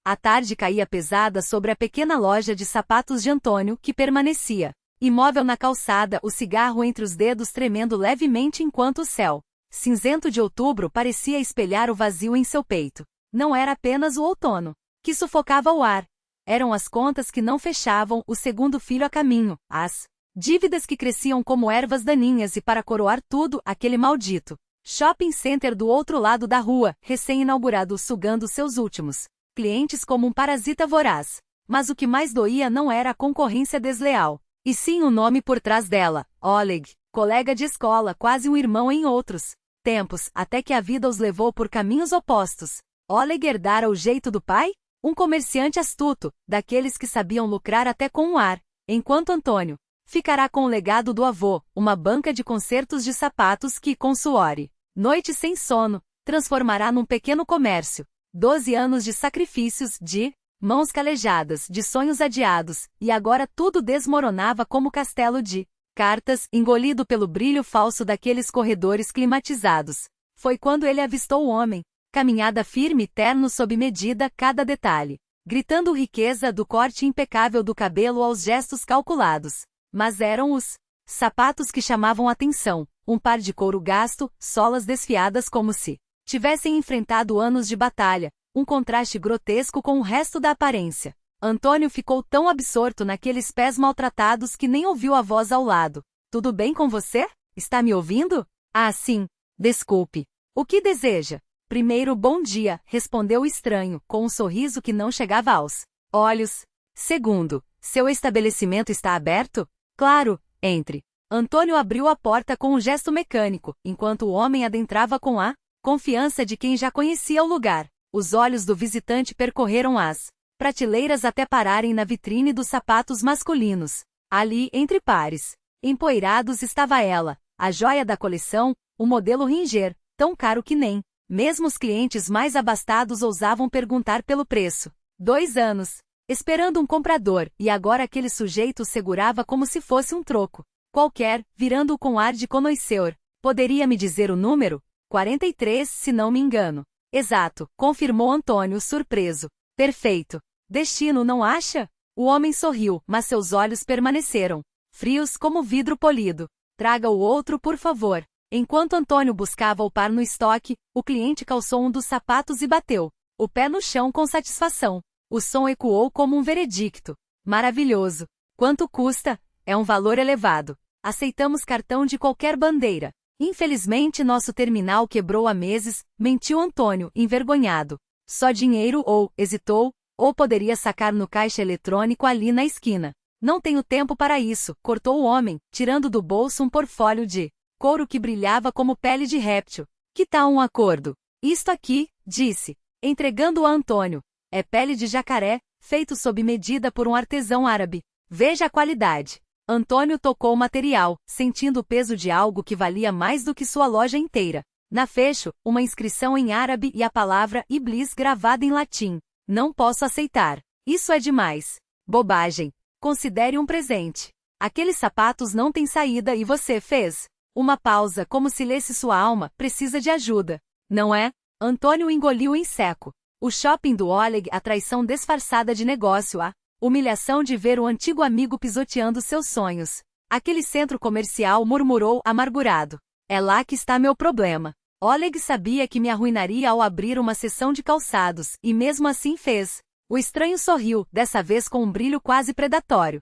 A tarde caía pesada sobre a pequena loja de sapatos de Antônio, que permanecia imóvel na calçada, o cigarro entre os dedos tremendo levemente enquanto o céu cinzento de outubro parecia espelhar o vazio em seu peito. Não era apenas o outono que sufocava o ar. Eram as contas que não fechavam, o segundo filho a caminho, as dívidas que cresciam como ervas daninhas e, para coroar tudo, aquele maldito shopping center do outro lado da rua, recém-inaugurado, sugando seus últimos clientes como um parasita voraz. Mas o que mais doía não era a concorrência desleal, e sim o nome por trás dela: Oleg, colega de escola, quase um irmão em outros tempos, até que a vida os levou por caminhos opostos. Oleg herdara o jeito do pai? Um comerciante astuto, daqueles que sabiam lucrar até com o ar, enquanto Antônio ficará com o legado do avô, uma banca de consertos de sapatos que, com suor e noites sem sono, transformará num pequeno comércio. 12 anos de sacrifícios, de mãos calejadas, de sonhos adiados, e agora tudo desmoronava como castelo de cartas, engolido pelo brilho falso daqueles corredores climatizados. Foi quando ele avistou o homem. Caminhada firme e terno sob medida, cada detalhe gritando riqueza, do corte impecável do cabelo aos gestos calculados. Mas eram os sapatos que chamavam atenção, um par de couro gasto, solas desfiadas como se tivessem enfrentado anos de batalha, um contraste grotesco com o resto da aparência. Antônio ficou tão absorto naqueles pés maltratados que nem ouviu a voz ao lado. Tudo bem com você? Está me ouvindo? Ah, sim. Desculpe. O que deseja? Primeiro, bom dia, respondeu o estranho, com um sorriso que não chegava aos olhos. Segundo, seu estabelecimento está aberto? Claro, entre. Antônio abriu a porta com um gesto mecânico, enquanto o homem adentrava com a confiança de quem já conhecia o lugar. Os olhos do visitante percorreram as prateleiras até pararem na vitrine dos sapatos masculinos. Ali, entre pares empoeirados, estava ela, a joia da coleção, o modelo Ringer, tão caro que nem mesmo os clientes mais abastados ousavam perguntar pelo preço. 2 anos esperando um comprador, e agora aquele sujeito o segurava como se fosse um troco qualquer, virando-o com ar de connoisseur. Poderia me dizer o número? 43, se não me engano. Exato, confirmou Antônio, surpreso. Perfeito. Destino, não acha? O homem sorriu, mas seus olhos permaneceram frios como vidro polido. Traga o outro, por favor. Enquanto Antônio buscava o par no estoque, o cliente calçou um dos sapatos e bateu o pé no chão com satisfação. O som ecoou como um veredicto. Maravilhoso. Quanto custa? É um valor elevado. Aceitamos cartão de qualquer bandeira. Infelizmente nosso terminal quebrou há meses, mentiu Antônio, envergonhado. Só dinheiro ou, hesitou, ou poderia sacar no caixa eletrônico ali na esquina. Não tenho tempo para isso, cortou o homem, tirando do bolso um portfólio de couro que brilhava como pele de réptil. Que tal um acordo? Isto aqui, disse, entregando-o a Antônio. É pele de jacaré, feito sob medida por um artesão árabe. Veja a qualidade. Antônio tocou o material, sentindo o peso de algo que valia mais do que sua loja inteira. Na fecho, uma inscrição em árabe e a palavra Iblis gravada em latim. Não posso aceitar. Isso é demais. Bobagem. Considere um presente. Aqueles sapatos não têm saída e você fez uma pausa, como se lesse sua alma. Precisa de ajuda, não é? Antônio engoliu em seco. O shopping do Oleg, a traição disfarçada de negócio, a humilhação de ver o antigo amigo pisoteando seus sonhos. Aquele centro comercial, murmurou, amargurado. É lá que está meu problema. Oleg sabia que me arruinaria ao abrir uma seção de calçados, e mesmo assim fez. O estranho sorriu, dessa vez com um brilho quase predatório.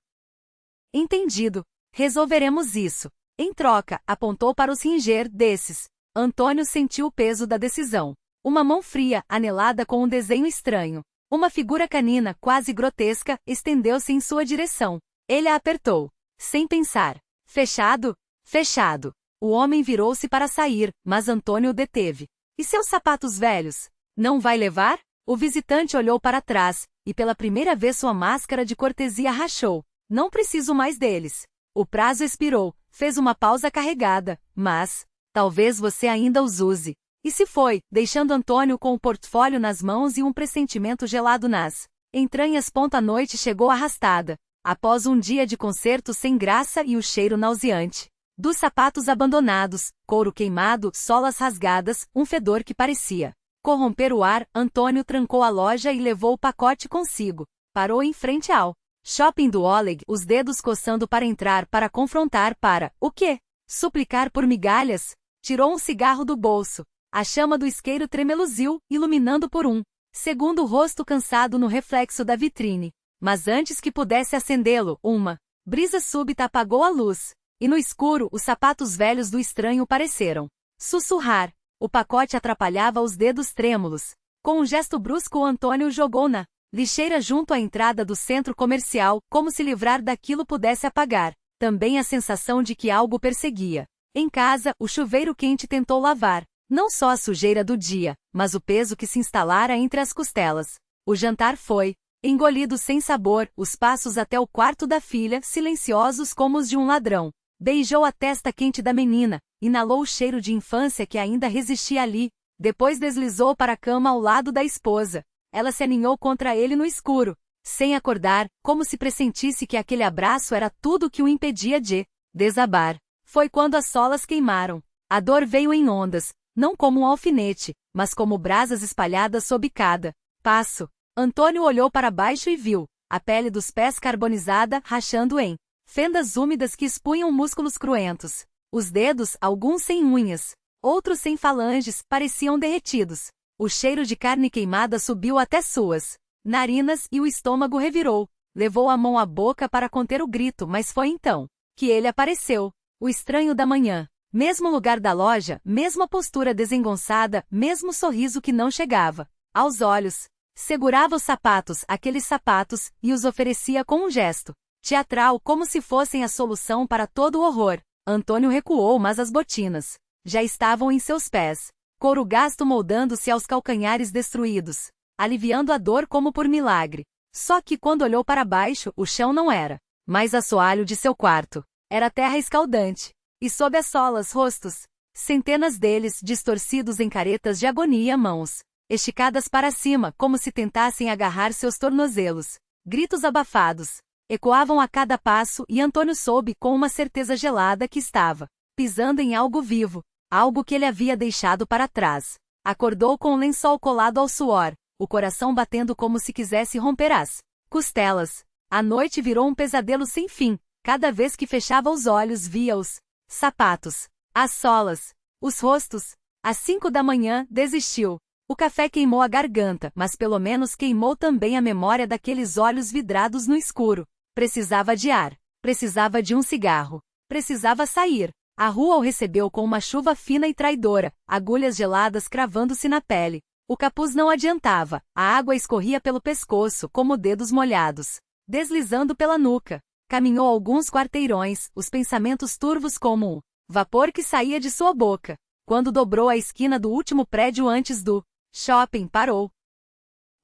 Entendido. Resolveremos isso. Em troca, apontou para os Ringer desses. Antônio sentiu o peso da decisão. Uma mão fria, anelada com um desenho estranho. Uma figura canina, quase grotesca, estendeu-se em sua direção. Ele a apertou. Sem pensar. Fechado? Fechado. O homem virou-se para sair, mas Antônio o deteve. E seus sapatos velhos? Não vai levar? O visitante olhou para trás, e pela primeira vez sua máscara de cortesia rachou. Não preciso mais deles. O prazo expirou, fez uma pausa carregada, mas talvez você ainda os use. E se foi, deixando Antônio com o portfólio nas mãos e um pressentimento gelado nas entranhas. A noite chegou arrastada, após um dia de concerto sem graça e o cheiro nauseante dos sapatos abandonados, couro queimado, solas rasgadas, um fedor que parecia corromper o ar, Antônio trancou a loja e levou o pacote consigo. Parou em frente ao shopping do Oleg, os dedos coçando para entrar, para confrontar, para... O quê? Suplicar por migalhas? Tirou um cigarro do bolso. A chama do isqueiro tremeluziu, iluminando por um segundo o rosto cansado no reflexo da vitrine. Mas antes que pudesse acendê-lo, uma brisa súbita apagou a luz. E no escuro, os sapatos velhos do estranho pareceram sussurrar. O pacote atrapalhava os dedos trêmulos. Com um gesto brusco, Antônio jogou na lixeira junto à entrada do centro comercial, como se livrar daquilo pudesse apagar também a sensação de que algo perseguia. Em casa, o chuveiro quente tentou lavar não só a sujeira do dia, mas o peso que se instalara entre as costelas. O jantar foi engolido sem sabor, os passos até o quarto da filha, silenciosos como os de um ladrão. Beijou a testa quente da menina, inalou o cheiro de infância que ainda resistia ali, depois deslizou para a cama ao lado da esposa. Ela se aninhou contra ele no escuro, sem acordar, como se pressentisse que aquele abraço era tudo que o impedia de desabar. Foi quando as solas queimaram. A dor veio em ondas, não como um alfinete, mas como brasas espalhadas sob cada passo. Antônio olhou para baixo e viu a pele dos pés carbonizada, rachando em fendas úmidas que expunham músculos cruentos. Os dedos, alguns sem unhas, outros sem falanges, pareciam derretidos. O cheiro de carne queimada subiu até suas narinas e o estômago revirou. Levou a mão à boca para conter o grito, mas foi então que ele apareceu. O estranho da manhã. Mesmo lugar da loja, mesma postura desengonçada, mesmo sorriso que não chegava aos olhos. Segurava os sapatos, aqueles sapatos, e os oferecia com um gesto teatral, como se fossem a solução para todo o horror. Antônio recuou, mas as botinas já estavam em seus pés. Couro gasto moldando-se aos calcanhares destruídos, aliviando a dor como por milagre. Só que quando olhou para baixo, o chão não era mais assoalho de seu quarto. Era terra escaldante. E sob as solas, rostos. Centenas deles, distorcidos em caretas de agonia, mãos esticadas para cima, como se tentassem agarrar seus tornozelos. Gritos abafados ecoavam a cada passo e Antônio soube com uma certeza gelada que estava pisando em algo vivo, algo que ele havia deixado para trás. Acordou com o lençol colado ao suor, o coração batendo como se quisesse romper as costelas. A noite virou um pesadelo sem fim. Cada vez que fechava os olhos via os sapatos, as solas, os rostos. Às 5 da manhã, desistiu. O café queimou a garganta, mas pelo menos queimou também a memória daqueles olhos vidrados no escuro. Precisava de ar. Precisava de um cigarro. Precisava sair. A rua o recebeu com uma chuva fina e traidora, agulhas geladas cravando-se na pele. O capuz não adiantava, a água escorria pelo pescoço como dedos molhados, deslizando pela nuca. Caminhou alguns quarteirões, os pensamentos turvos como o vapor que saía de sua boca. Quando dobrou a esquina do último prédio antes do shopping, parou.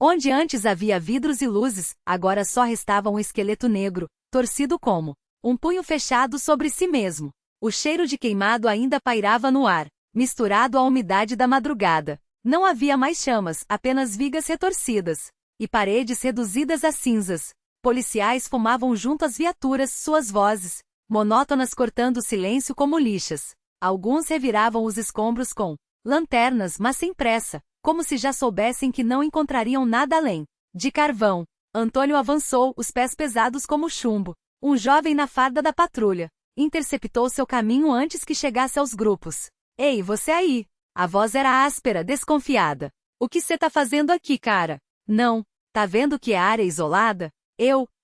Onde antes havia vidros e luzes, agora só restava um esqueleto negro, torcido como um punho fechado sobre si mesmo. O cheiro de queimado ainda pairava no ar, misturado à umidade da madrugada. Não havia mais chamas, apenas vigas retorcidas e paredes reduzidas a cinzas. Policiais fumavam junto às viaturas, suas vozes monótonas cortando o silêncio como lixas. Alguns reviravam os escombros com lanternas, mas sem pressa, como se já soubessem que não encontrariam nada além de carvão. Antônio avançou, os pés pesados como chumbo. Um jovem na farda da patrulha interceptou seu caminho antes que chegasse aos grupos. Ei, você aí! A voz era áspera, desconfiada. O que cê tá fazendo aqui, cara? Não. Tá vendo que é área isolada?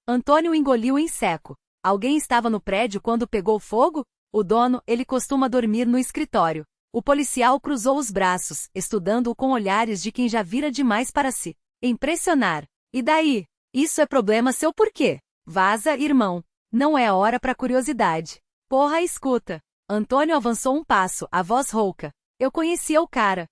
Antônio engoliu em seco. Alguém estava no prédio quando pegou fogo? O dono, ele costuma dormir no escritório. O policial cruzou os braços, estudando-o com olhares de quem já vira demais para se impressionar. E daí? Isso é problema seu por quê? Vaza, irmão. Não é a hora pra curiosidade. Porra, escuta. Antônio avançou um passo, a voz rouca. Eu conhecia o cara.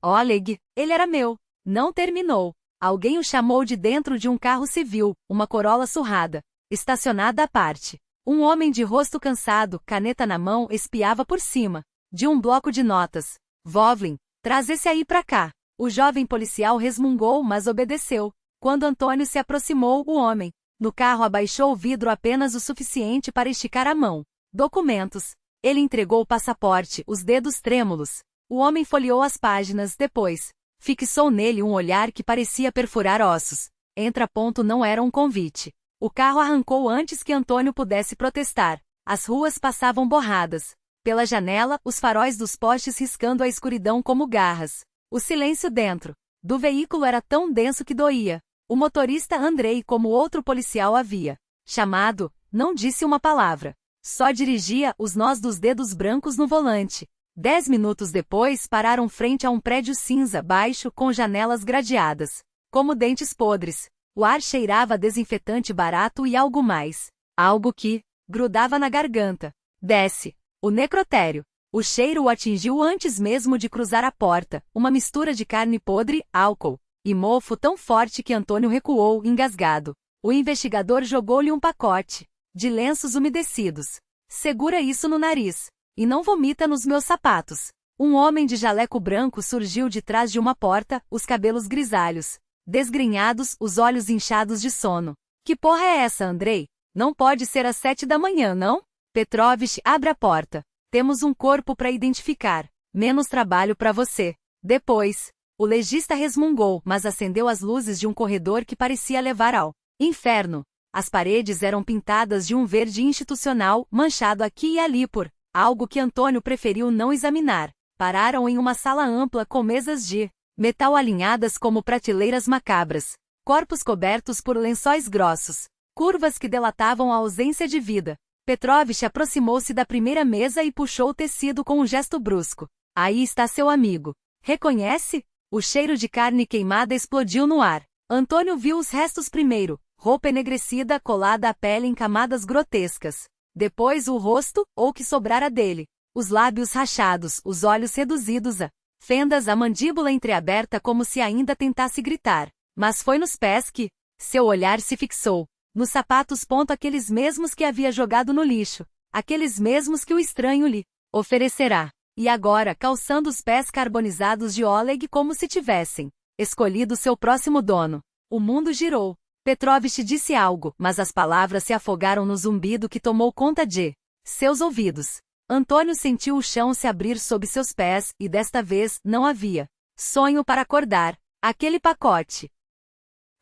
Oleg, ele era meu. Não terminou. Alguém o chamou de dentro de um carro civil, uma Corolla surrada, estacionada à parte. Um homem de rosto cansado, caneta na mão, espiava por cima de um bloco de notas. Vovlin, traz esse aí pra cá. O jovem policial resmungou, mas obedeceu. Quando Antônio se aproximou, o homem no carro abaixou o vidro apenas o suficiente para esticar a mão. Documentos. Ele entregou o passaporte, os dedos trêmulos. O homem folheou as páginas, depois Fixou nele um olhar que parecia perfurar ossos. Entra. Não era um convite. O carro arrancou antes que Antônio pudesse protestar. As ruas passavam borradas. Pela janela, os faróis dos postes riscando a escuridão como garras. O silêncio dentro do veículo era tão denso que doía. O motorista Andrei, como outro policial havia chamado, não disse uma palavra. Só dirigia os nós dos dedos brancos no volante. 10 minutos depois pararam frente a um prédio cinza baixo com janelas gradeadas, como dentes podres. O ar cheirava a desinfetante barato e algo mais. Algo que grudava na garganta. Desce. O necrotério. O cheiro o atingiu antes mesmo de cruzar a porta, uma mistura de carne podre, álcool e mofo tão forte que Antônio recuou, engasgado. O investigador jogou-lhe um pacote de lenços umedecidos. Segura isso no nariz. E não vomita nos meus sapatos. Um homem de jaleco branco surgiu de trás de uma porta, os cabelos grisalhos, desgrenhados, os olhos inchados de sono. Que porra é essa, Andrei? Não pode ser às 7 da manhã, não? Petrovich, abre a porta. Temos um corpo para identificar. Menos trabalho para você. Depois, o legista resmungou, mas acendeu as luzes de um corredor que parecia levar ao inferno. As paredes eram pintadas de um verde institucional, manchado aqui e ali por algo que Antônio preferiu não examinar. Pararam em uma sala ampla com mesas de metal alinhadas como prateleiras macabras. Corpos cobertos por lençóis grossos. Curvas que delatavam a ausência de vida. Petrovich aproximou-se da primeira mesa e puxou o tecido com um gesto brusco. Aí está seu amigo. Reconhece? O cheiro de carne queimada explodiu no ar. Antônio viu os restos primeiro. Roupa enegrecida colada à pele em camadas grotescas. Depois o rosto, ou que sobrara dele. Os lábios rachados, os olhos reduzidos a fendas, a mandíbula entreaberta como se ainda tentasse gritar. Mas foi nos pés que seu olhar se fixou. Nos sapatos. Aqueles mesmos que havia jogado no lixo. Aqueles mesmos que o estranho lhe oferecerá. E agora, calçando os pés carbonizados de Oleg como se tivessem escolhido seu próximo dono. O mundo girou. Petrovich disse algo, mas as palavras se afogaram no zumbido que tomou conta de seus ouvidos. Antônio sentiu o chão se abrir sob seus pés, e desta vez, não havia sonho para acordar. Aquele pacote.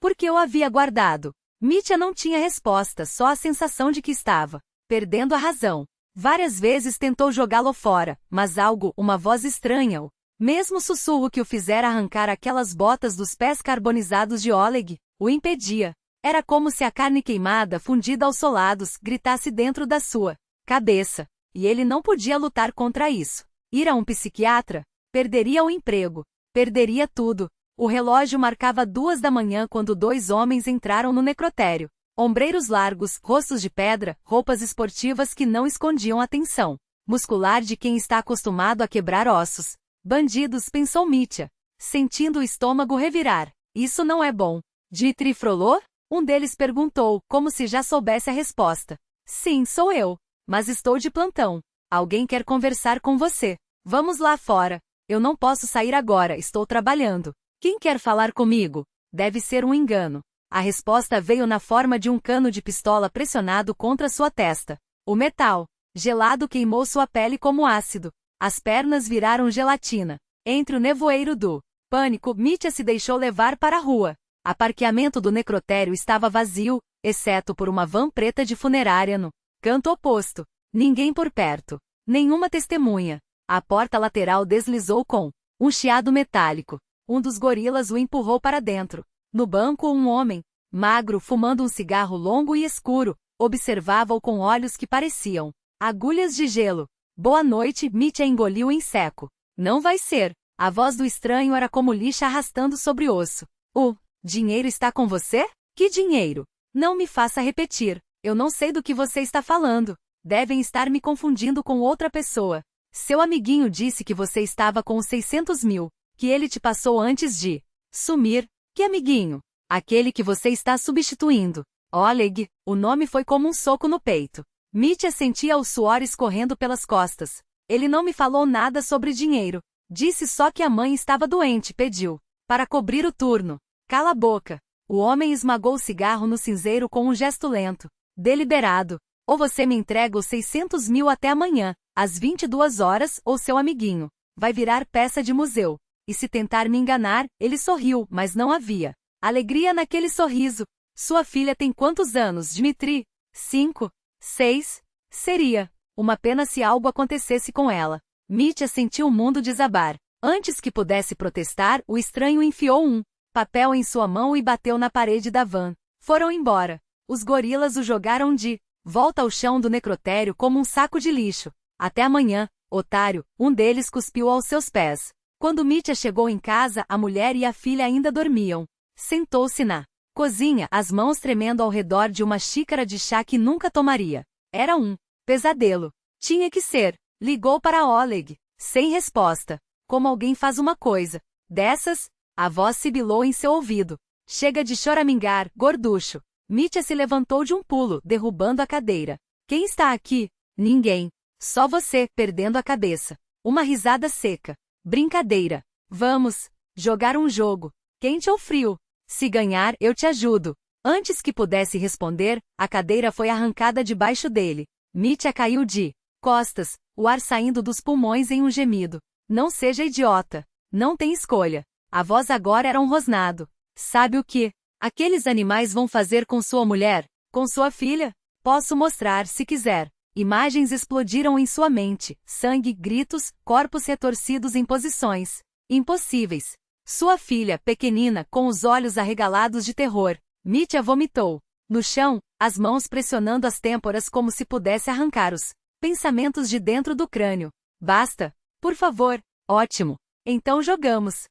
Por que o havia guardado? Mitya não tinha resposta, só a sensação de que estava perdendo a razão. Várias vezes tentou jogá-lo fora, mas algo, uma voz estranha, o mesmo sussurro que o fizera arrancar aquelas botas dos pés carbonizados de Oleg, o impedia. Era como se a carne queimada, fundida aos solados, gritasse dentro da sua cabeça. E ele não podia lutar contra isso. Ir a um psiquiatra? Perderia o emprego. Perderia tudo. O relógio marcava 2 da manhã quando 2 homens entraram no necrotério. Ombreiros largos, rostos de pedra, roupas esportivas que não escondiam a tensão muscular de quem está acostumado a quebrar ossos. Bandidos, pensou Mitya, sentindo o estômago revirar. Isso não é bom. Dmitri Frolov? Um deles perguntou, como se já soubesse a resposta. Sim, sou eu. Mas estou de plantão. Alguém quer conversar com você. Vamos lá fora. Eu não posso sair agora, estou trabalhando. Quem quer falar comigo? Deve ser um engano. A resposta veio na forma de um cano de pistola pressionado contra sua testa. O metal gelado queimou sua pele como ácido. As pernas viraram gelatina. Entre o nevoeiro do pânico, Mitya se deixou levar para a rua. O parqueamento do necrotério estava vazio, exceto por uma van preta de funerária no canto oposto. Ninguém por perto. Nenhuma testemunha. A porta lateral deslizou com um chiado metálico. Um dos gorilas o empurrou para dentro. No banco, um homem, magro, fumando um cigarro longo e escuro, observava-o com olhos que pareciam agulhas de gelo. Boa noite, Mitya engoliu em seco. Não vai ser. A voz do estranho era como lixa arrastando sobre osso. O dinheiro está com você? Que dinheiro? Não me faça repetir. Eu não sei do que você está falando. Devem estar me confundindo com outra pessoa. Seu amiguinho disse que você estava com os 600 mil, que ele te passou antes de sumir. Que amiguinho? Aquele que você está substituindo. Oleg. O nome foi como um soco no peito. Mitya sentia o suor escorrendo pelas costas. Ele não me falou nada sobre dinheiro. Disse só que a mãe estava doente, pediu para cobrir o turno. Cala a boca. O homem esmagou o cigarro no cinzeiro com um gesto lento, deliberado. Ou você me entrega os 600 mil até amanhã, às 22 horas, ou seu amiguinho vai virar peça de museu. e se tentar me enganar, ele sorriu, mas não havia alegria naquele sorriso. Sua filha tem quantos anos, Dmitri? 5, 6? Seria uma pena se algo acontecesse com ela. Mitya sentiu o mundo desabar. Antes que pudesse protestar, o estranho enfiou um papel em sua mão e bateu na parede da van. Foram embora. Os gorilas o jogaram de volta ao chão do necrotério como um saco de lixo. Até amanhã, otário, um deles cuspiu aos seus pés. Quando Mitya chegou em casa, a mulher e a filha ainda dormiam. Sentou-se na cozinha, as mãos tremendo ao redor de uma xícara de chá que nunca tomaria. Era um pesadelo. Tinha que ser. Ligou para Oleg. Sem resposta. Como alguém faz uma coisa dessas? A voz sibilou em seu ouvido. Chega de choramingar, gorducho. Mitya se levantou de um pulo, derrubando a cadeira. Quem está aqui? Ninguém. Só você, perdendo a cabeça. Uma risada seca. Brincadeira. Vamos jogar um jogo. Quente ou frio? Se ganhar, eu te ajudo. Antes que pudesse responder, a cadeira foi arrancada debaixo dele. Mitya caiu de costas, o ar saindo dos pulmões em um gemido. Não seja idiota. Não tem escolha. A voz agora era um rosnado. Sabe o que aqueles animais vão fazer com sua mulher? Com sua filha? Posso mostrar se quiser. Imagens explodiram em sua mente. Sangue, gritos, corpos retorcidos em posições impossíveis. Sua filha, pequenina, com os olhos arregalados de terror. Mitya vomitou. No chão, as mãos pressionando as têmporas como se pudesse arrancar os pensamentos de dentro do crânio. Basta. Por favor. Ótimo. Então jogamos.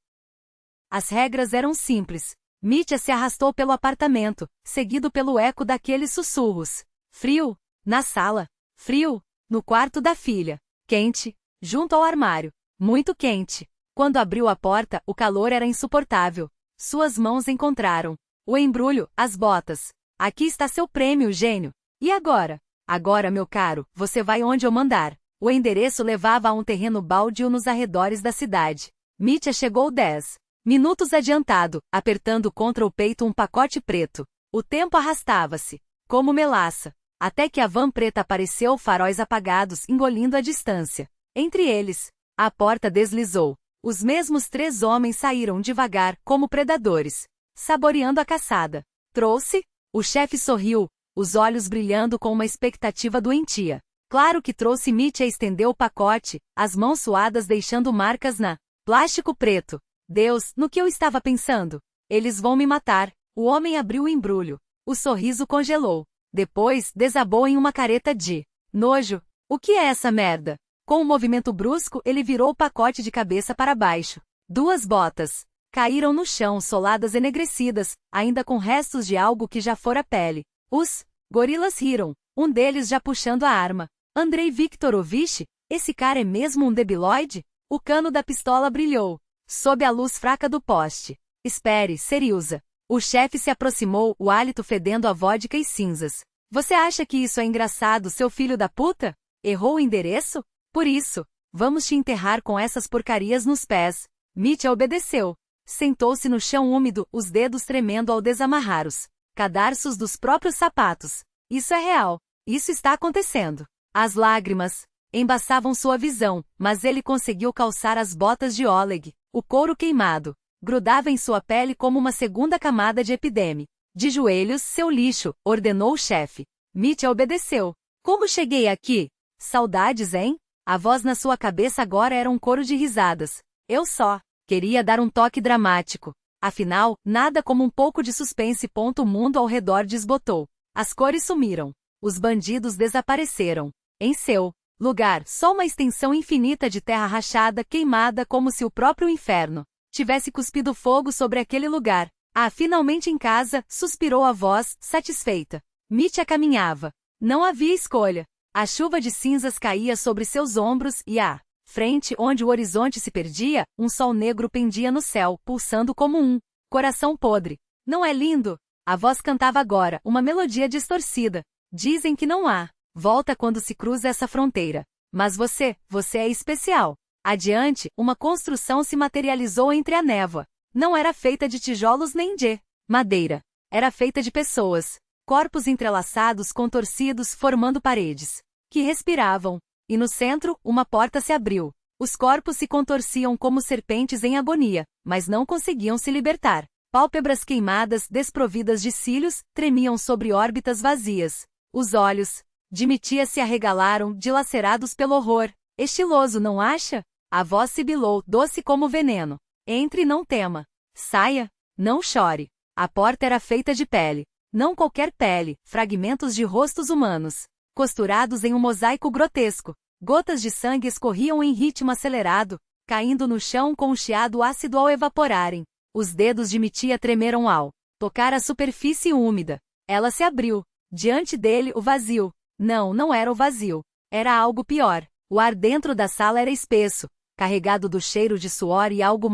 As regras eram simples. Mitya se arrastou pelo apartamento, seguido pelo eco daqueles sussurros. Frio. Na sala. Frio. No quarto da filha. Quente. Junto ao armário. Muito quente. Quando abriu a porta, o calor era insuportável. Suas mãos encontraram o embrulho, as botas. Aqui está seu prêmio, gênio. E agora? Agora, meu caro, você vai onde eu mandar. O endereço levava a um terreno baldio nos arredores da cidade. Mitya chegou 10 minutos adiantado, apertando contra o peito um pacote preto. O tempo arrastava-se, como melaça, até que a van preta apareceu, faróis apagados, engolindo a distância. Entre eles, a porta deslizou. Os mesmos 3 homens saíram devagar, como predadores, saboreando a caçada. Trouxe? O chefe sorriu, os olhos brilhando com uma expectativa doentia. Claro que trouxe. Mitya estendeu o pacote, as mãos suadas deixando marcas na plástico preto. Deus, no que eu estava pensando? Eles vão me matar. O homem abriu o embrulho. O sorriso congelou. Depois, desabou em uma careta de nojo. O que é essa merda? Com um movimento brusco, ele virou o pacote de cabeça para baixo. 2 botas caíram no chão, soladas enegrecidas, ainda com restos de algo que já fora pele. Os gorilas riram, um deles já puxando a arma. Andrei Viktorovich, esse cara é mesmo um debilóide? O cano da pistola brilhou, sob a luz fraca do poste. Espere, Seriusa. O chefe se aproximou, o hálito fedendo a vodka e cinzas. Você acha que isso é engraçado, seu filho da puta? Errou o endereço? Por isso, vamos te enterrar com essas porcarias nos pés. Mitya obedeceu. Sentou-se no chão úmido, os dedos tremendo ao desamarrar os cadarços dos próprios sapatos. Isso é real. Isso está acontecendo. As lágrimas embaçavam sua visão, mas ele conseguiu calçar as botas de Oleg. O couro queimado grudava em sua pele como uma segunda camada de epidemia. De joelhos, seu lixo, ordenou o chefe. Mitya obedeceu. Como cheguei aqui? Saudades, hein? A voz na sua cabeça agora era um coro de risadas. Eu só queria dar um toque dramático. Afinal, nada como um pouco de suspense. O mundo ao redor desbotou. As cores sumiram. Os bandidos desapareceram. Em seu lugar, só uma extensão infinita de terra rachada, queimada como se o próprio inferno tivesse cuspido fogo sobre aquele lugar. Ah, finalmente em casa, suspirou a voz, satisfeita. Mitya caminhava. Não havia escolha. A chuva de cinzas caía sobre seus ombros e à frente, onde o horizonte se perdia, um sol negro pendia no céu, pulsando como um coração podre. Não é lindo? A voz cantava agora, uma melodia distorcida. Dizem que não há volta quando se cruza essa fronteira. Mas você é especial. Adiante, uma construção se materializou entre a névoa. Não era feita de tijolos nem de madeira. Era feita de pessoas. Corpos entrelaçados, contorcidos, formando paredes que respiravam. E no centro, uma porta se abriu. Os corpos se contorciam como serpentes em agonia, mas não conseguiam se libertar. Pálpebras queimadas, desprovidas de cílios, tremiam sobre órbitas vazias. Os olhos de Mitia se arregalaram, dilacerados pelo horror. Estiloso, não acha? A voz sibilou, doce como veneno. Entre e não tema. Saia. Não chore. A porta era feita de pele. Não qualquer pele, fragmentos de rostos humanos, costurados em um mosaico grotesco. Gotas de sangue escorriam em ritmo acelerado, caindo no chão com um chiado ácido ao evaporarem. Os dedos de Mitia tremeram ao tocar a superfície úmida. Ela se abriu. Diante dele, o vazio. Não, não era o vazio. Era algo pior. O ar dentro da sala era espesso, carregado do cheiro de suor e algo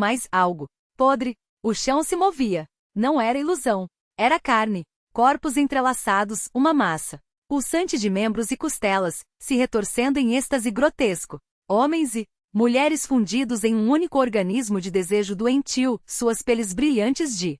podre. O chão se movia. Não era ilusão. Era carne. Corpos entrelaçados, uma massa pulsante de membros e costelas, se retorcendo em êxtase grotesco. Homens e mulheres fundidos em um único organismo de desejo doentio, suas peles brilhantes de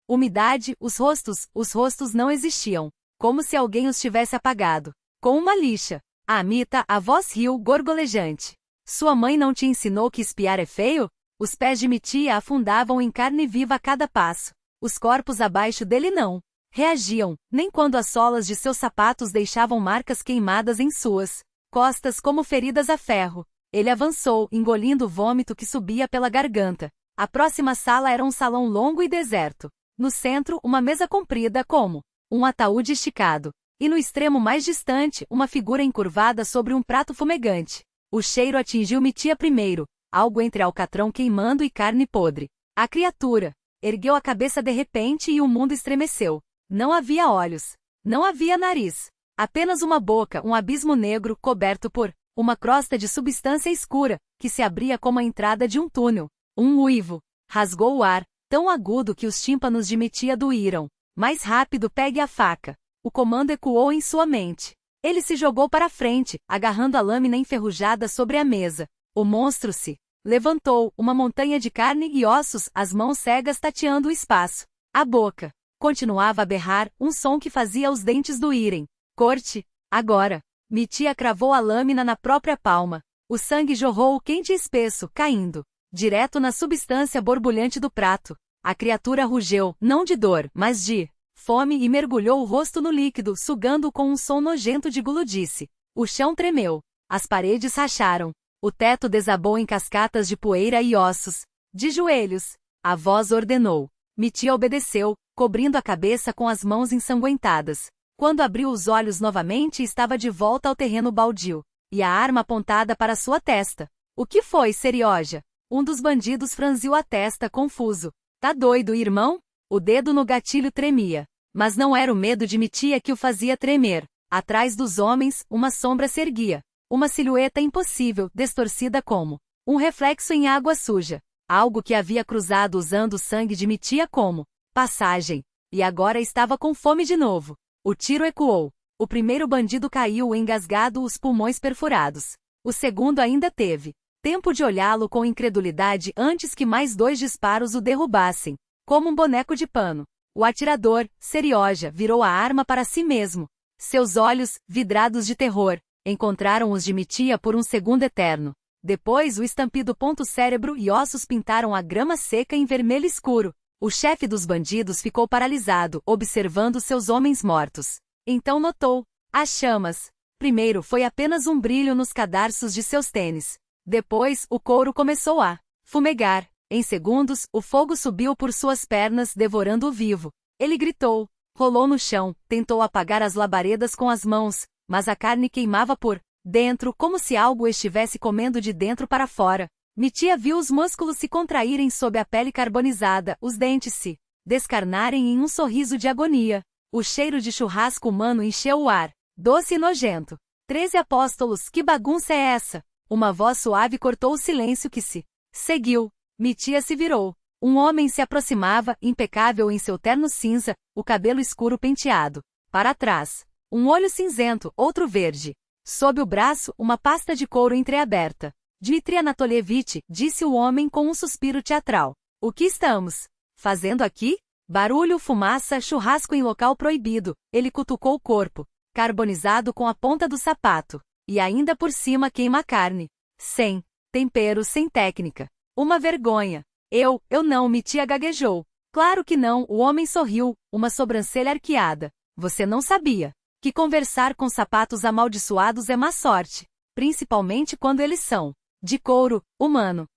umidade, os rostos não existiam, como se alguém os tivesse apagado. Com uma lixa. A Amita, a voz riu, gorgolejante. Sua mãe não te ensinou que espiar é feio? Os pés de Mitia afundavam em carne viva a cada passo. Os corpos abaixo dele não reagiam, nem quando as solas de seus sapatos deixavam marcas queimadas em suas costas como feridas a ferro. Ele avançou, engolindo o vômito que subia pela garganta. A próxima sala era um salão longo e deserto. No centro, uma mesa comprida como um ataúde esticado. E no extremo mais distante, uma figura encurvada sobre um prato fumegante. O cheiro atingiu Mitia primeiro, algo entre alcatrão queimando e carne podre. A criatura ergueu a cabeça de repente e o mundo estremeceu. Não havia olhos. Não havia nariz. Apenas uma boca, um abismo negro coberto por uma crosta de substância escura, que se abria como a entrada de um túnel. Um uivo rasgou o ar, tão agudo que os tímpanos de Mitia doíram. Mais rápido, pegue a faca. O comando ecoou em sua mente. Ele se jogou para frente, agarrando a lâmina enferrujada sobre a mesa. O monstro se levantou, uma montanha de carne e ossos, as mãos cegas tateando o espaço. A boca continuava a berrar, um som que fazia os dentes doírem. Corte. Agora. Mitia cravou a lâmina na própria palma. O sangue jorrou quente e espesso, caindo direto na substância borbulhante do prato. A criatura rugeu, não de dor, mas de fome e mergulhou o rosto no líquido, sugando-o com um som nojento de guludice. O chão tremeu. As paredes racharam. O teto desabou em cascatas de poeira e ossos. De joelhos. A voz ordenou. Mitia obedeceu, cobrindo a cabeça com as mãos ensanguentadas. Quando abriu os olhos novamente, estava de volta ao terreno baldio. E a arma apontada para sua testa. O que foi, Serioja? Um dos bandidos franziu a testa, confuso. Tá doido, irmão? O dedo no gatilho tremia. Mas não era o medo de Mitia que o fazia tremer. Atrás dos homens, uma sombra se erguia. Uma silhueta impossível, distorcida como um reflexo em água suja. Algo que havia cruzado usando o sangue de Mitia como passagem. E agora estava com fome de novo. O tiro ecoou. O primeiro bandido caiu engasgado, os pulmões perfurados. O segundo ainda teve tempo de olhá-lo com incredulidade antes que mais 2 disparos o derrubassem. Como um boneco de pano. O atirador, Serioja, virou a arma para si mesmo. Seus olhos, vidrados de terror, encontraram os de Mitia por um segundo eterno. Depois o estampido cérebro e ossos pintaram a grama seca em vermelho escuro. O chefe dos bandidos ficou paralisado, observando seus homens mortos. Então notou as chamas. Primeiro foi apenas um brilho nos cadarços de seus tênis. Depois, o couro começou a fumegar. Em segundos, o fogo subiu por suas pernas, devorando o vivo. Ele gritou, rolou no chão, tentou apagar as labaredas com as mãos, mas a carne queimava por dentro, como se algo estivesse comendo de dentro para fora. Mitia viu os músculos se contraírem sob a pele carbonizada, os dentes se descarnarem em um sorriso de agonia. O cheiro de churrasco humano encheu o ar, doce e nojento. 13 apóstolos, que bagunça é essa? Uma voz suave cortou o silêncio que se seguiu. Mitia se virou. Um homem se aproximava, impecável em seu terno cinza, o cabelo escuro penteado para trás. Um olho cinzento, outro verde. Sob o braço, uma pasta de couro entreaberta. Dmitri Anatolievich, disse o homem com um suspiro teatral. O que estamos fazendo aqui? Barulho, fumaça, churrasco em local proibido. Ele cutucou o corpo, carbonizado com a ponta do sapato. E ainda por cima queima a carne. Sem tempero sem técnica. Uma vergonha. Eu não, Mitia gaguejou. Claro que não, o homem sorriu, uma sobrancelha arqueada. Você não sabia que conversar com sapatos amaldiçoados é má sorte, principalmente quando eles são de couro humano.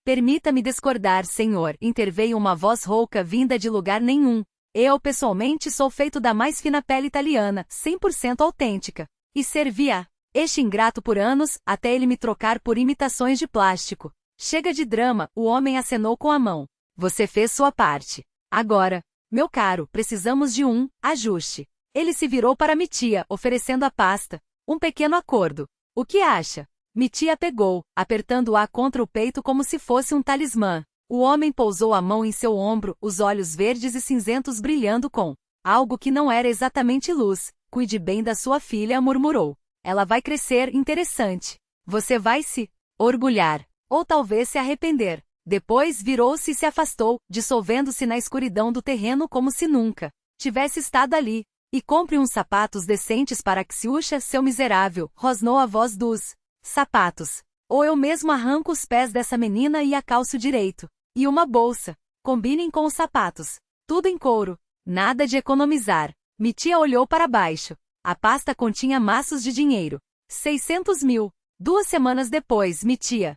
Permita-me discordar, senhor, interveio uma voz rouca vinda de lugar nenhum. Eu, pessoalmente, sou feito da mais fina pele italiana, 100% autêntica. E servi a este ingrato por anos, até ele me trocar por imitações de plástico. Chega de drama, o homem acenou com a mão. Você fez sua parte. Agora, meu caro, precisamos de um ajuste. Ele se virou para Mitia, oferecendo a pasta. Um pequeno acordo. O que acha? Mitia pegou, apertando-a contra o peito como se fosse um talismã. O homem pousou a mão em seu ombro, os olhos verdes e cinzentos brilhando com algo que não era exatamente luz. Cuide bem da sua filha, murmurou. Ela vai crescer interessante. Você vai se orgulhar, ou talvez se arrepender. Depois virou-se e se afastou, dissolvendo-se na escuridão do terreno como se nunca tivesse estado ali. E compre uns sapatos decentes para Xiuxa, seu miserável, rosnou a voz dos sapatos. Ou eu mesmo arranco os pés dessa menina e a calço direito. E uma bolsa. Combinem com os sapatos. Tudo em couro. Nada de economizar. Mitia olhou para baixo. A pasta continha maços de dinheiro. 600 mil. 2 semanas depois, Mitia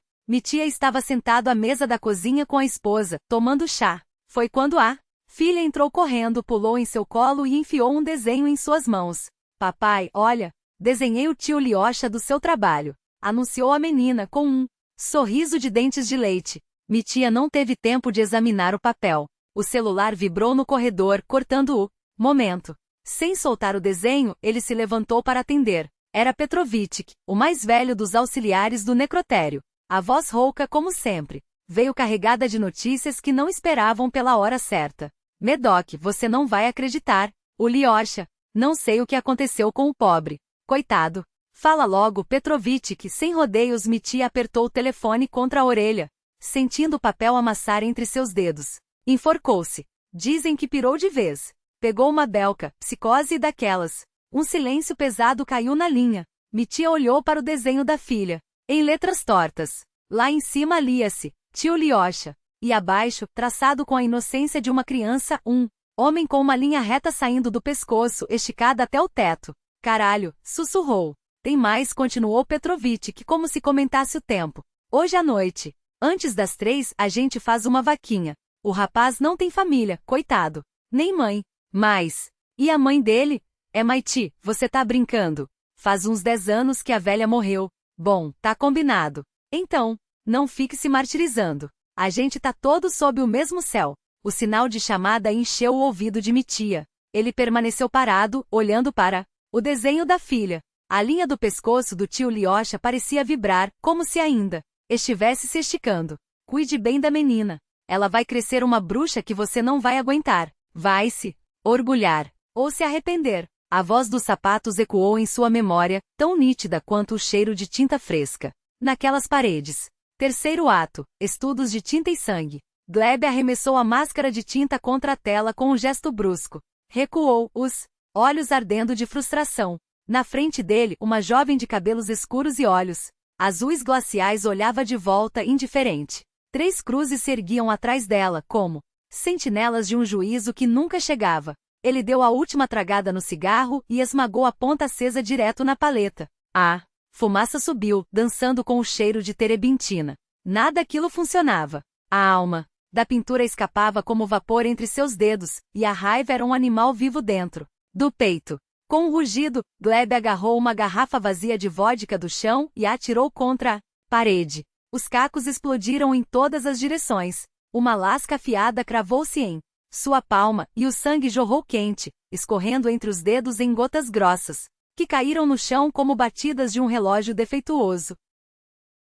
estava sentado à mesa da cozinha com a esposa, tomando chá. Foi quando a filha entrou correndo, pulou em seu colo e enfiou um desenho em suas mãos. Papai, olha, desenhei o tio Liocha do seu trabalho, anunciou a menina com um sorriso de dentes de leite. Mitia não teve tempo de examinar o papel. O celular vibrou no corredor, cortando o momento. Sem soltar o desenho, ele se levantou para atender. Era Petrovic, o mais velho dos auxiliares do necrotério. A voz rouca como sempre. Veio carregada de notícias que não esperavam pela hora certa. Medoc, você não vai acreditar. O Liocha. Não sei o que aconteceu com o pobre. Coitado. Fala logo, Petrovic, que sem rodeios. Mitia apertou o telefone contra a orelha, sentindo o papel amassar entre seus dedos. Enforcou-se. Dizem que pirou de vez. Pegou uma belca, psicose daquelas. Um silêncio pesado caiu na linha. Mitia olhou para o desenho da filha. Em letras tortas. Lá em cima lia-se, tio Liocha. E abaixo, traçado com a inocência de uma criança, um homem com uma linha reta saindo do pescoço, esticada até o teto. Caralho, sussurrou. Tem mais, continuou Petrovic, que como se comentasse o tempo. Hoje à noite, antes das 3, a gente faz uma vaquinha. O rapaz não tem família, coitado. Nem mãe. Mas, e a mãe dele? É Maiti, você tá brincando. Faz uns 10 anos que a velha morreu. Bom, tá combinado. Então, não fique se martirizando. A gente tá todos sob o mesmo céu. O sinal de chamada encheu o ouvido de Mitia. Ele permaneceu parado, olhando para o desenho da filha. A linha do pescoço do tio Liocha parecia vibrar, como se ainda estivesse se esticando. Cuide bem da menina. Ela vai crescer uma bruxa que você não vai aguentar. Vai se orgulhar ou se arrepender. A voz dos sapatos ecoou em sua memória, tão nítida quanto o cheiro de tinta fresca. Naquelas paredes. Terceiro ato. Estudos de tinta e sangue. Gleb arremessou a máscara de tinta contra a tela com um gesto brusco. Recuou, os olhos ardendo de frustração. Na frente dele, uma jovem de cabelos escuros e olhos azuis glaciais olhava de volta indiferente. 3 cruzes se erguiam atrás dela, como sentinelas de um juízo que nunca chegava. Ele deu a última tragada no cigarro e esmagou a ponta acesa direto na paleta. A fumaça subiu, dançando com o cheiro de terebintina. Nada aquilo funcionava. A alma da pintura escapava como vapor entre seus dedos, e a raiva era um animal vivo dentro do peito. Com um rugido, Gleb agarrou uma garrafa vazia de vodka do chão e a atirou contra a parede. Os cacos explodiram em todas as direções. Uma lasca afiada cravou-se em sua palma, e o sangue jorrou quente, escorrendo entre os dedos em gotas grossas, que caíram no chão como batidas de um relógio defeituoso.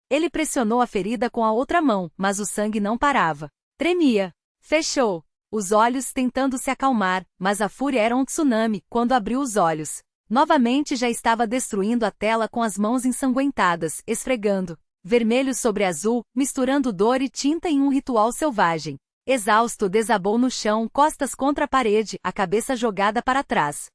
Ele pressionou a ferida com a outra mão, mas o sangue não parava. Tremia. Fechou os olhos tentando se acalmar, mas a fúria era um tsunami. Quando abriu os olhos, novamente já estava destruindo a tela com as mãos ensanguentadas, esfregando vermelho sobre azul, misturando dor e tinta em um ritual selvagem. Exausto, desabou no chão, costas contra a parede, a cabeça jogada para trás.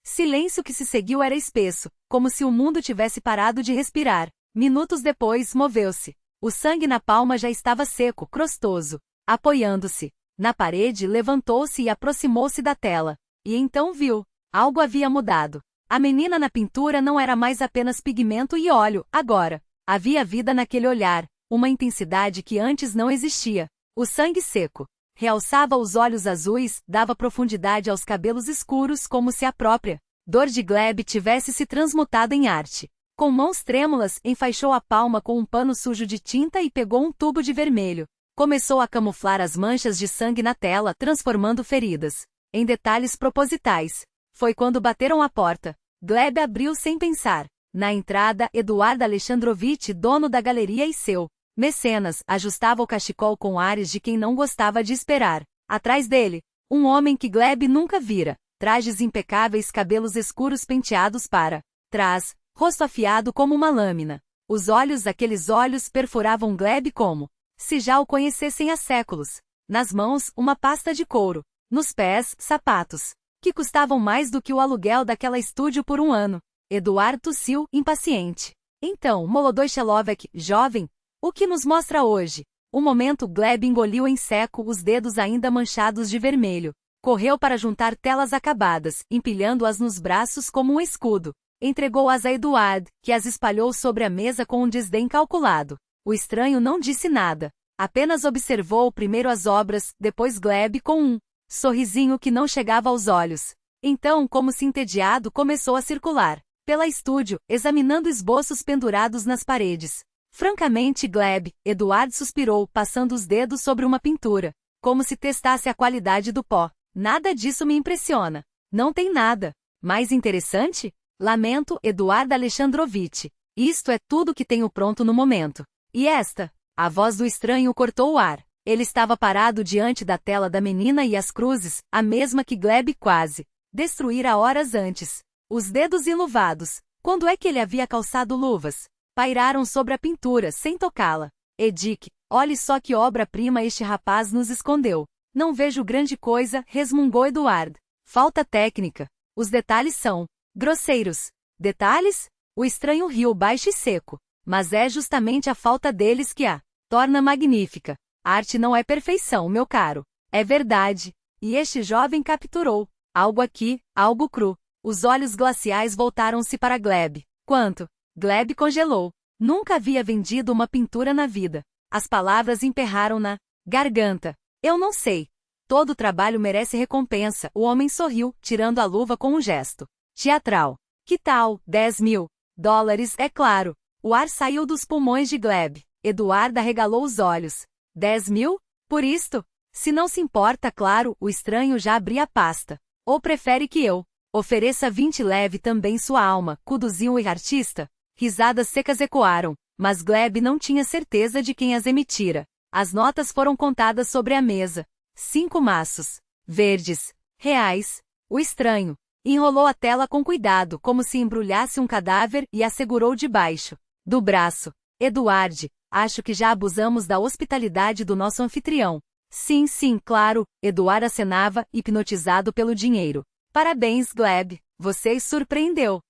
Silêncio que se seguiu era espesso, como se o mundo tivesse parado de respirar. Minutos depois, moveu-se. O sangue na palma já estava seco, crostoso. Apoiando-se na parede, levantou-se e aproximou-se da tela. E então viu. Algo havia mudado. A menina na pintura não era mais apenas pigmento e óleo, agora. Havia vida naquele olhar, uma intensidade que antes não existia. O sangue seco realçava os olhos azuis, dava profundidade aos cabelos escuros como se a própria dor de Gleb tivesse se transmutado em arte. Com mãos trêmulas, enfaixou a palma com um pano sujo de tinta e pegou um tubo de vermelho. Começou a camuflar as manchas de sangue na tela, transformando feridas em detalhes propositais. Foi quando bateram à porta. Gleb abriu sem pensar. Na entrada, Eduard Alexandrovitch, dono da galeria e seu mecenas, ajustava o cachecol com ares de quem não gostava de esperar. Atrás dele, um homem que Gleb nunca vira. Trajes impecáveis, cabelos escuros penteados para trás, rosto afiado como uma lâmina. Os olhos, aqueles olhos, perfuravam Gleb como se já o conhecessem há séculos. Nas mãos, uma pasta de couro. Nos pés, sapatos que custavam mais do que o aluguel daquela estúdio por um ano. Eduard tossiu, impaciente. Então, Molodoi-Chelovek, jovem, o que nos mostra hoje? Um momento, Gleb engoliu em seco, os dedos ainda manchados de vermelho. Correu para juntar telas acabadas, empilhando-as nos braços como um escudo. Entregou-as a Eduard, que as espalhou sobre a mesa com um desdém calculado. O estranho não disse nada. Apenas observou primeiro as obras, depois Gleb com um sorrisinho que não chegava aos olhos. Então, como se entediado, começou a circular pela estúdio, examinando esboços pendurados nas paredes. Francamente, Gleb, Eduard suspirou, passando os dedos sobre uma pintura, como se testasse a qualidade do pó. Nada disso me impressiona. Não tem nada. Mais interessante? Lamento, Eduard Alexandrovitch. Isto é tudo que tenho pronto no momento. E esta? A voz do estranho cortou o ar. Ele estava parado diante da tela da menina e as cruzes, a mesma que Gleb quase destruíra horas antes. Os dedos enluvados. Quando é que ele havia calçado luvas? Pairaram sobre a pintura, sem tocá-la. Edic, olhe só que obra-prima este rapaz nos escondeu. Não vejo grande coisa, resmungou Eduard. Falta técnica. Os detalhes são grosseiros. Detalhes? O estranho riu baixo e seco. Mas é justamente a falta deles que a torna magnífica. Arte não é perfeição, meu caro. É verdade. E este jovem capturou algo aqui, algo cru. Os olhos glaciais voltaram-se para Gleb. Quanto? Gleb congelou. Nunca havia vendido uma pintura na vida. As palavras emperraram na garganta. Eu não sei. Todo trabalho merece recompensa. O homem sorriu, tirando a luva com um gesto teatral. Que tal? 10.000 dólares, é claro. O ar saiu dos pulmões de Gleb. Eduard arregalou os olhos. 10.000? Por isto? Se não se importa, claro, o estranho já abria a pasta. Ou prefere que eu ofereça 20, leve também sua alma, conduziu o artista? Risadas secas ecoaram, mas Gleb não tinha certeza de quem as emitira. As notas foram contadas sobre a mesa. 5 maços verdes, reais. O estranho enrolou a tela com cuidado, como se embrulhasse um cadáver, e a segurou debaixo do braço. Eduard, acho que já abusamos da hospitalidade do nosso anfitrião. Sim, sim, claro, Eduard acenava, hipnotizado pelo dinheiro. Parabéns, Gleb, você surpreendeu.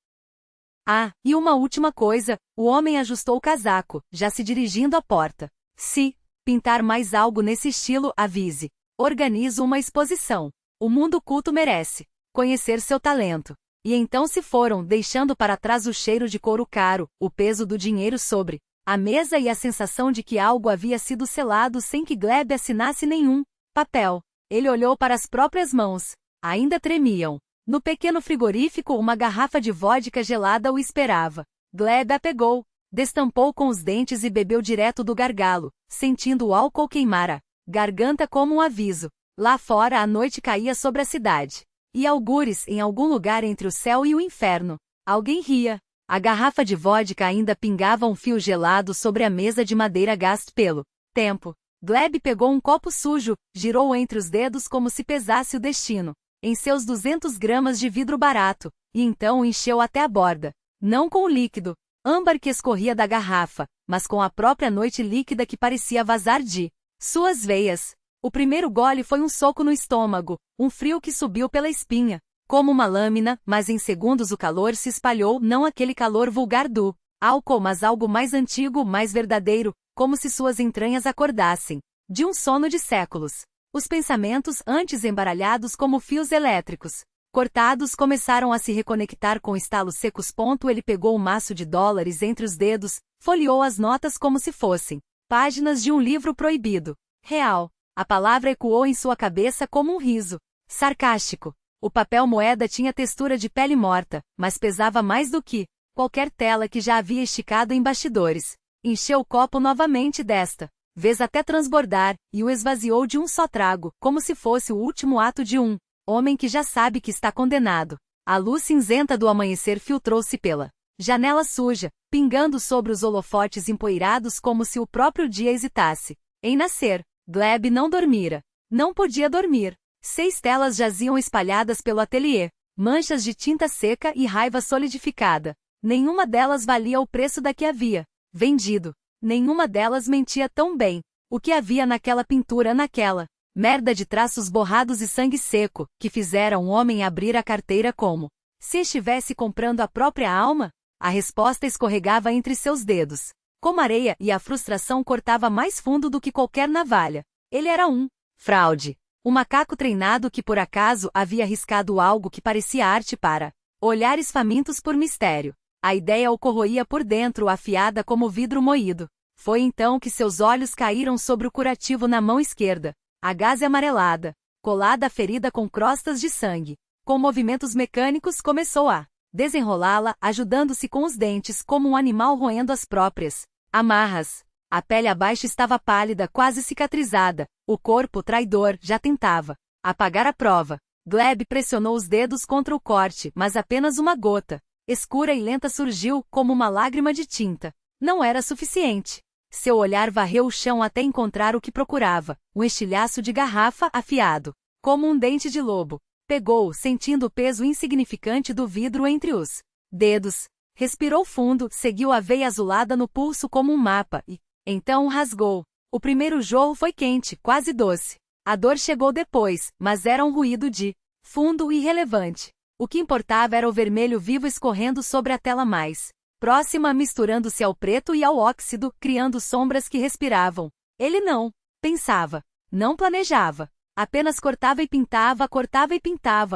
Ah, e uma última coisa, o homem ajustou o casaco, já se dirigindo à porta. Se pintar mais algo nesse estilo, avise. Organizo uma exposição. O mundo culto merece conhecer seu talento. E então se foram, deixando para trás o cheiro de couro caro, o peso do dinheiro sobre a mesa e a sensação de que algo havia sido selado sem que Gleb assinasse nenhum papel. Ele olhou para as próprias mãos. Ainda tremiam. No pequeno frigorífico, uma garrafa de vodka gelada o esperava. Gleb a pegou, destampou com os dentes e bebeu direto do gargalo, sentindo o álcool queimar a garganta como um aviso. Lá fora a noite caía sobre a cidade. E algures em algum lugar entre o céu e o inferno. Alguém ria. A garrafa de vodka ainda pingava um fio gelado sobre a mesa de madeira gasto pelo tempo. Gleb pegou um copo sujo, girou entre os dedos como se pesasse o destino em seus 200 gramas de vidro barato, e então o encheu até a borda. Não com o líquido âmbar que escorria da garrafa, mas com a própria noite líquida que parecia vazar de suas veias. O primeiro gole foi um soco no estômago, um frio que subiu pela espinha, como uma lâmina, mas em segundos o calor se espalhou, não aquele calor vulgar do Álcool, mas algo mais antigo, mais verdadeiro, como se suas entranhas acordassem de um sono de séculos. Os pensamentos, antes embaralhados como fios elétricos, cortados, começaram a se reconectar com estalos secos. Ele pegou um maço de dólares entre os dedos, folheou as notas como se fossem páginas de um livro proibido. Real. A palavra ecoou em sua cabeça como um riso sarcástico. O papel moeda tinha textura de pele morta, mas pesava mais do que qualquer tela que já havia esticado em bastidores. Encheu o copo novamente, desta vez até transbordar, e o esvaziou de um só trago, como se fosse o último ato de um homem que já sabe que está condenado. A luz cinzenta do amanhecer filtrou-se pela janela suja, pingando sobre os holofotes empoeirados como se o próprio dia hesitasse em nascer. Gleb não dormira. Não podia dormir. 6 telas jaziam espalhadas pelo ateliê, manchas de tinta seca e raiva solidificada. Nenhuma delas valia o preço da que havia vendido. Nenhuma delas mentia tão bem. O que havia naquela pintura, naquela merda de traços borrados e sangue seco, que fizeram um homem abrir a carteira como se estivesse comprando a própria alma? A resposta escorregava entre seus dedos como areia, e a frustração cortava mais fundo do que qualquer navalha. Ele era um fraude. Um macaco treinado que por acaso havia riscado algo que parecia arte para olhares famintos por mistério. A ideia o corroía por dentro, afiada como vidro moído. Foi então que seus olhos caíram sobre o curativo na mão esquerda. A gaze amarelada, colada à ferida com crostas de sangue. Com movimentos mecânicos começou a desenrolá-la, ajudando-se com os dentes como um animal roendo as próprias amarras. A pele abaixo estava pálida, quase cicatrizada. O corpo traidor já tentava apagar a prova. Gleb pressionou os dedos contra o corte, mas apenas uma gota escura e lenta surgiu, como uma lágrima de tinta. Não era suficiente. Seu olhar varreu o chão até encontrar o que procurava, um estilhaço de garrafa afiado, como um dente de lobo. Pegou-o, sentindo o peso insignificante do vidro entre os dedos. Respirou fundo, seguiu a veia azulada no pulso como um mapa, e então o rasgou. O primeiro jorro foi quente, quase doce. A dor chegou depois, mas era um ruído de fundo e irrelevante. O que importava era o vermelho vivo escorrendo sobre a tela mais próxima, misturando-se ao preto e ao óxido, criando sombras que respiravam. Ele não pensava, não planejava. Apenas cortava e pintava,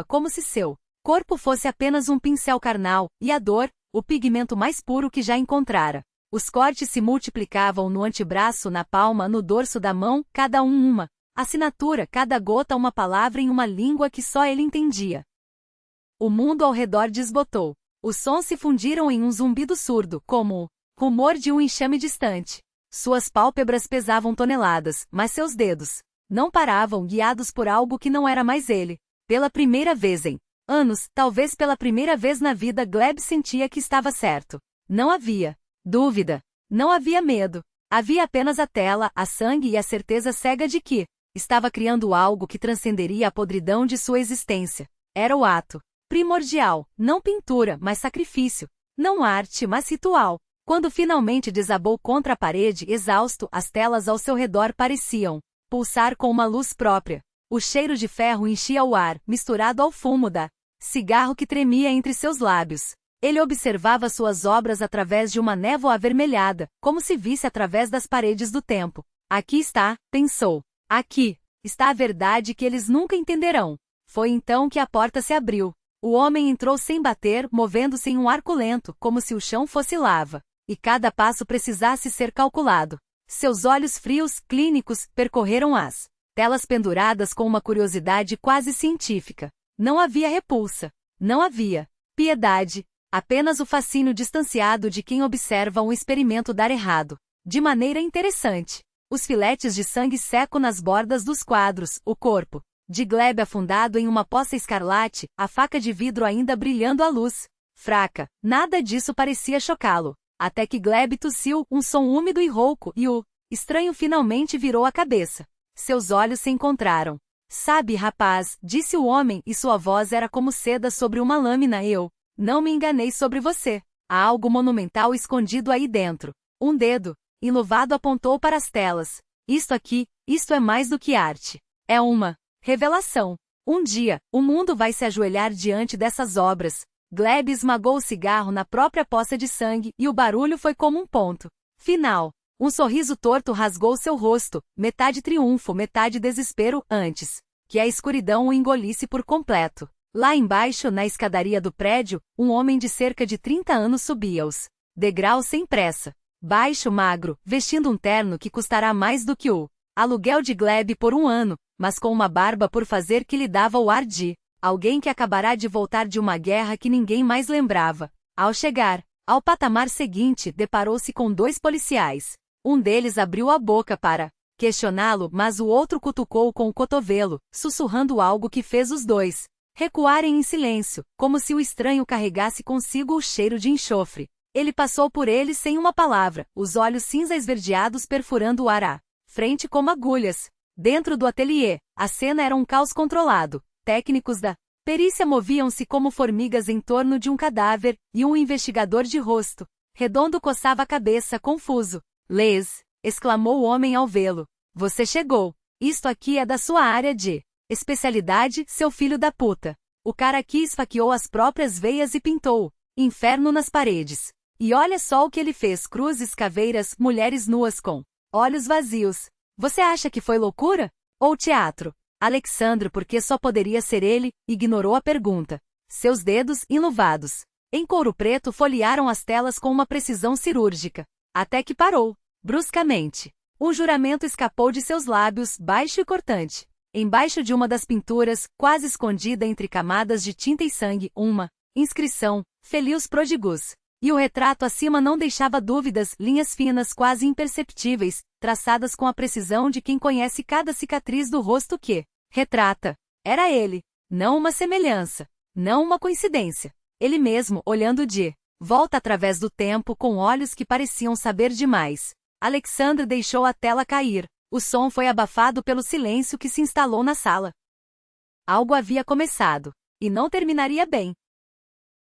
como se seu corpo fosse apenas um pincel carnal, e a dor, o pigmento mais puro que já encontrara. Os cortes se multiplicavam no antebraço, na palma, no dorso da mão, cada um uma assinatura, cada gota uma palavra em uma língua que só ele entendia. O mundo ao redor desbotou. Os sons se fundiram em um zumbido surdo, como o rumor de um enxame distante. Suas pálpebras pesavam toneladas, mas seus dedos não paravam, guiados por algo que não era mais ele. Pela primeira vez em anos, talvez pela primeira vez na vida, Gleb sentia que estava certo. Não havia dúvida. Não havia medo. Havia apenas a tela, a sangue e a certeza cega de que estava criando algo que transcenderia a podridão de sua existência. Era o ato primordial, não pintura, mas sacrifício. Não arte, mas ritual. Quando finalmente desabou contra a parede, exausto, as telas ao seu redor pareciam pulsar com uma luz própria. O cheiro de ferro enchia o ar, misturado ao fumo da cigarro que tremia entre seus lábios. Ele observava suas obras através de uma névoa avermelhada, como se visse através das paredes do tempo. Aqui está, pensou. Aqui está a verdade que eles nunca entenderão. Foi então que a porta se abriu. O homem entrou sem bater, movendo-se em um arco lento, como se o chão fosse lava, e cada passo precisasse ser calculado. Seus olhos frios, clínicos, percorreram as telas penduradas com uma curiosidade quase científica. Não havia repulsa. Não havia piedade. Apenas o fascínio distanciado de quem observa um experimento dar errado. De maneira interessante. Os filetes de sangue seco nas bordas dos quadros, o corpo de Gleb afundado em uma poça escarlate, a faca de vidro ainda brilhando à luz fraca. Nada disso parecia chocá-lo. Até que Gleb tossiu, um som úmido e rouco, e o estranho finalmente virou a cabeça. Seus olhos se encontraram. Sabe, rapaz, disse o homem, e sua voz era como seda sobre uma lâmina. Eu não me enganei sobre você. Há algo monumental escondido aí dentro. Um dedo enluvado apontou para as telas. Isto aqui, isto é mais do que arte. É uma revelação. Um dia, o mundo vai se ajoelhar diante dessas obras. Gleb esmagou o cigarro na própria poça de sangue e o barulho foi como um ponto final. Um sorriso torto rasgou seu rosto, metade triunfo, metade desespero, antes que a escuridão o engolisse por completo. Lá embaixo, na escadaria do prédio, um homem de cerca de 30 anos subia os degraus sem pressa. Baixo, magro, vestindo um terno que custará mais do que o aluguel de Gleb por um ano, mas com uma barba por fazer que lhe dava o ar de alguém que acabará de voltar de uma guerra que ninguém mais lembrava. Ao chegar ao patamar seguinte, deparou-se com 2 policiais. Um deles abriu a boca para questioná-lo, mas o outro cutucou com o cotovelo, sussurrando algo que fez os 2 recuarem em silêncio, como se o estranho carregasse consigo o cheiro de enxofre. Ele passou por eles sem uma palavra, os olhos cinza esverdeados perfurando o ar à frente como agulhas. Dentro do ateliê, a cena era um caos controlado. Técnicos da perícia moviam-se como formigas em torno de um cadáver, e um investigador de rosto redondo coçava a cabeça, confuso. Les, exclamou o homem ao vê-lo. Você chegou. Isto aqui é da sua área de especialidade, seu filho da puta. O cara aqui esfaqueou as próprias veias e pintou inferno nas paredes. E olha só o que ele fez: cruzes, caveiras, mulheres nuas com olhos vazios. Você acha que foi loucura? Ou teatro? Alexandre, porque só poderia ser ele, ignorou a pergunta. Seus dedos, enluvados em couro preto, folhearam as telas com uma precisão cirúrgica. Até que parou, bruscamente. Um juramento escapou de seus lábios, baixo e cortante. Embaixo de uma das pinturas, quase escondida entre camadas de tinta e sangue, uma inscrição: Felius Prodigus. E o retrato acima não deixava dúvidas, linhas finas quase imperceptíveis, traçadas com a precisão de quem conhece cada cicatriz do rosto que retrata. Era ele. Não uma semelhança. Não uma coincidência. Ele mesmo, olhando de volta através do tempo com olhos que pareciam saber demais. Alexandre deixou a tela cair. O som foi abafado pelo silêncio que se instalou na sala. Algo havia começado. E não terminaria bem.